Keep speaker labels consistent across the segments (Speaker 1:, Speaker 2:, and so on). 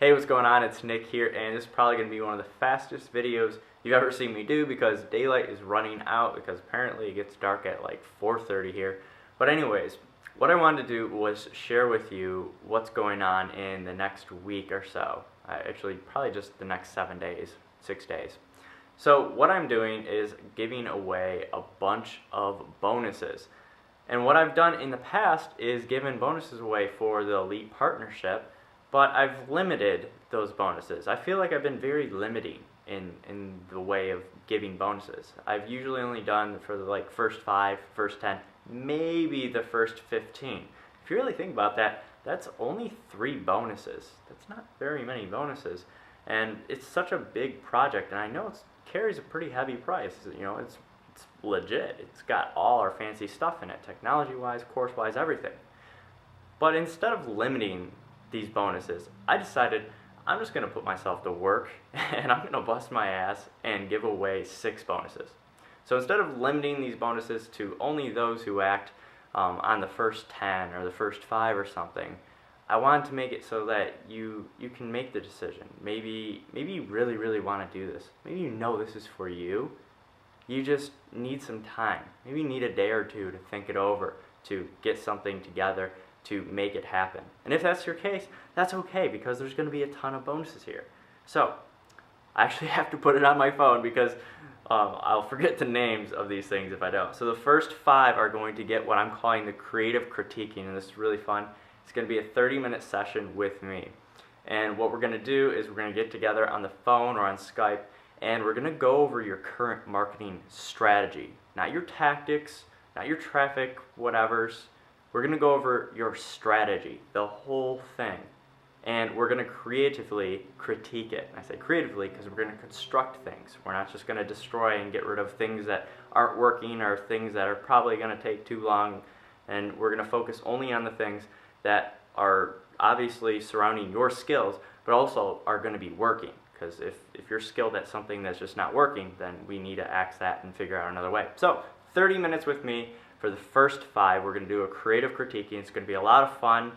Speaker 1: Hey, what's going on? It's Nick here, and this is probably going to be one of the fastest videos you've ever seen me do because daylight is running out because apparently it gets dark at like 4:30 here. But anyways, what I wanted to do was share with you what's going on in the next week or so. Actually, probably just the next 7 days, 6 days. So what I'm doing is giving away a bunch of bonuses. And what I've done in the past is given bonuses away for the Elite Partnership, but I've limited those bonuses. I feel like I've been very limiting in the way of giving bonuses. I've usually only done for the first 5, first 10, maybe the first 15. If you really think about that, that's only 3 bonuses. That's not very many bonuses. And it's such a big project, and I know it carries a pretty heavy price. You know, it's legit. It's got all our fancy stuff in it, technology-wise, course-wise, everything. But instead of limiting these bonuses, I decided I'm just going to put myself to work and I'm going to bust my ass and give away 6 bonuses. So instead of limiting these bonuses to only those who act on the first 10 or the first 5 or something, I wanted to make it so that you can make the decision. Maybe you really want to do this. Maybe you know this is for you. You just need some time. Maybe you need a day or two to think it over, to get something together, to make it happen. And if that's your case, that's okay because there's going to be a ton of bonuses here. So I actually have to put it on my phone because I'll forget the names of these things if I don't. So the first 5 are going to get what I'm calling the creative critiquing, and this is really fun. It's going to be a 30-minute session with me. And what we're going to do is we're going to get together on the phone or on Skype, and we're going to go over your current marketing strategy. Not your tactics, not your traffic whatevers. We're going to go over your strategy, the whole thing. And we're going to creatively critique it. And I say creatively because we're going to construct things. We're not just going to destroy and get rid of things that aren't working or things that are probably going to take too long. And we're going to focus only on the things that are obviously surrounding your skills, but also are going to be working. Because if you're skilled at something that's just not working, then we need to axe that and figure out another way. So 30 minutes with me. For the first 5, we're going to do a creative critiquing. It's going to be a lot of fun.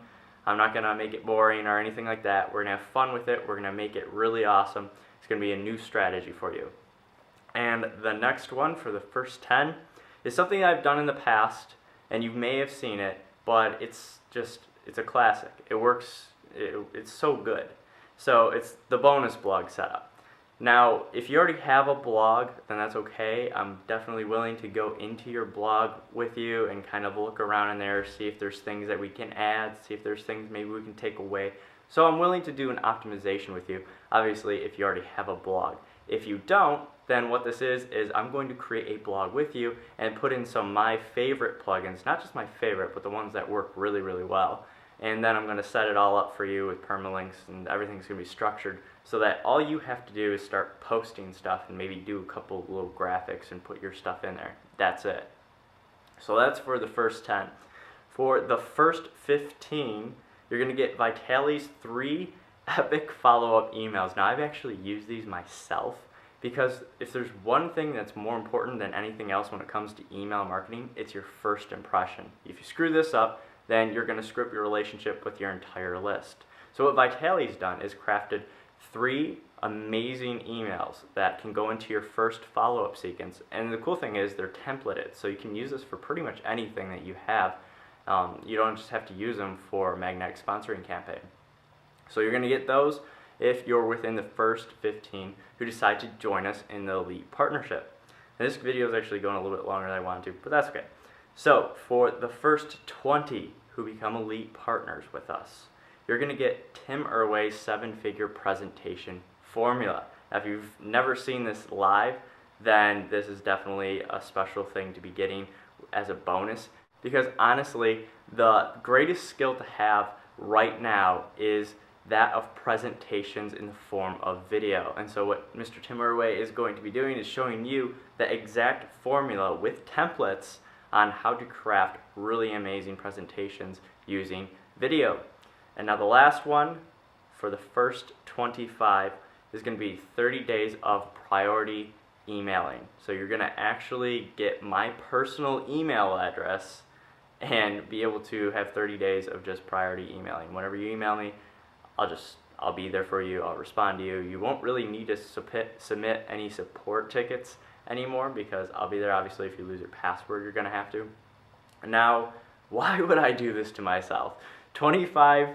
Speaker 1: I'm not going to make it boring or anything like that. We're going to have fun with it. We're going to make it really awesome. It's going to be a new strategy for you. And the next one for the first 10 is something I've done in the past, and you may have seen it, but it's a classic. It works. It's so good. So it's the bonus blog setup. Now, if you already have a blog, then that's okay. I'm definitely willing to go into your blog with you and kind of look around in there, see if there's things that we can add, see if there's things maybe we can take away. So I'm willing to do an optimization with you, obviously, if you already have a blog. If you don't, then what this is I'm going to create a blog with you and put in some of my favorite plugins, not just my favorite, but the ones that work really, really well. And then I'm going to set it all up for you with permalinks, and everything's going to be structured so that all you have to do is start posting stuff and maybe do a couple little graphics and put your stuff in there. That's it. So that's for the first 10. For the first 15, you're going to get Vitali's 3 epic follow-up emails. Now, I've actually used these myself because if there's one thing that's more important than anything else when it comes to email marketing, it's your first impression. If you screw this up, then you're going to screw up your relationship with your entire list. So what Vitali's done is crafted 3 amazing emails that can go into your first follow-up sequence. And the cool thing is they're templated, so you can use this for pretty much anything that you have. You don't just have to use them for a magnetic sponsoring campaign. So you're going to get those if you're within the first 15 who decide to join us in the Elite Partnership. And this video is actually going a little bit longer than I wanted to, but that's okay. So for the first 20 who become Elite Partners with us, you're going to get Tim Erway's 7-figure presentation formula. Now, if you've never seen this live, then this is definitely a special thing to be getting as a bonus because honestly, the greatest skill to have right now is that of presentations in the form of video. And so what Mr. Tim Erway is going to be doing is showing you the exact formula with templates on how to craft really amazing presentations using video. And now the last one for the first 25 is going to be 30 days of priority emailing. So you're going to actually get my personal email address and be able to have 30 days of just priority emailing. Whenever you email me, I'll be there for you. I'll respond to you. You won't really need to submit any support tickets anymore because I'll be there. Obviously, if you lose your password, you're going to have to. Now, why would I do this to myself? 25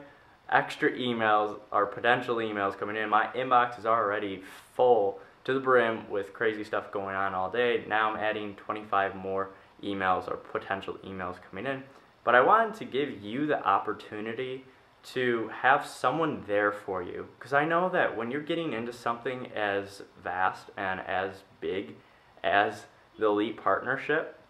Speaker 1: extra emails or potential emails coming in. My inbox is already full to the brim with crazy stuff going on all day. Now I'm adding 25 more emails or potential emails coming in. But I wanted to give you the opportunity to have someone there for you, because I know that when you're getting into something as vast and as big as the Elite Partnership,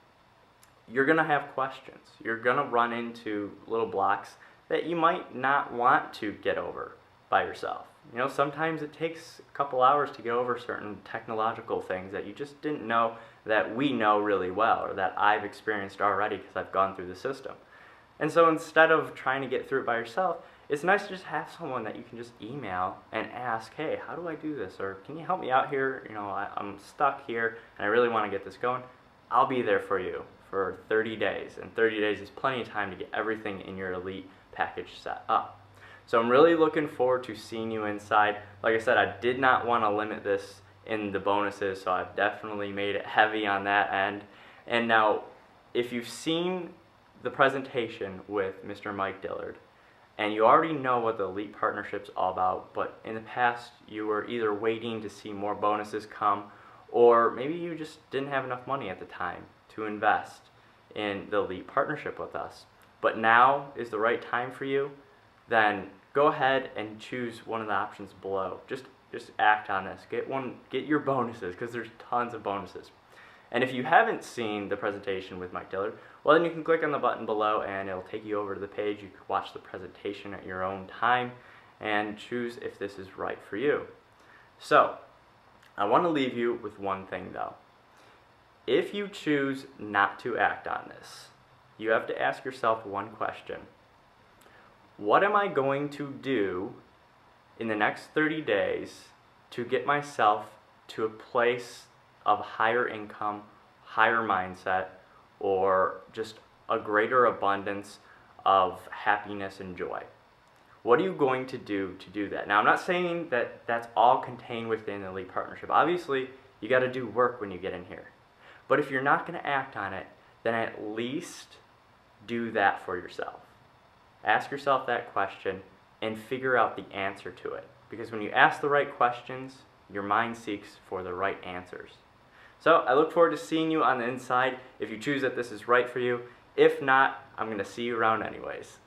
Speaker 1: you're going to have questions. You're going to run into little blocks that you might not want to get over by yourself. You know, sometimes it takes a couple hours to get over certain technological things that you just didn't know that we know really well, or that I've experienced already because I've gone through the system. And so instead of trying to get through it by yourself, it's nice to just have someone that you can just email and ask, hey, how do I do this? Or can you help me out here? You know, I'm stuck here and I really want to get this going. I'll be there for you for 30 days. And 30 days is plenty of time to get everything in your Elite package set up. So I'm really looking forward to seeing you inside. Like I said, I did not want to limit this in the bonuses, so I've definitely made it heavy on that end. And now, if you've seen the presentation with Mr. Mike Dillard, and you already know what the Elite Partnership's all about, but in the past you were either waiting to see more bonuses come, or maybe you just didn't have enough money at the time to invest in the Elite Partnership with us, but now is the right time for you, then go ahead and choose one of the options below. Just act on this. Get your bonuses, because there's tons of bonuses. And if you haven't seen the presentation with Mike Dillard, well, then you can click on the button below and it'll take you over to the page. You can watch the presentation at your own time and choose if this is right for you. So, I want to leave you with one thing though. If you choose not to act on this, you have to ask yourself one question. What am I going to do in the next 30 days to get myself to a place of higher income, higher mindset, or just a greater abundance of happiness and joy? What are you going to do that? Now, I'm not saying that that's all contained within the Elite Partnership. Obviously, you got to do work when you get in here. But if you're not going to act on it, then at least do that for yourself. Ask yourself that question and figure out the answer to it. Because when you ask the right questions, your mind seeks for the right answers. So I look forward to seeing you on the inside if you choose that this is right for you. If not, I'm going to see you around anyways.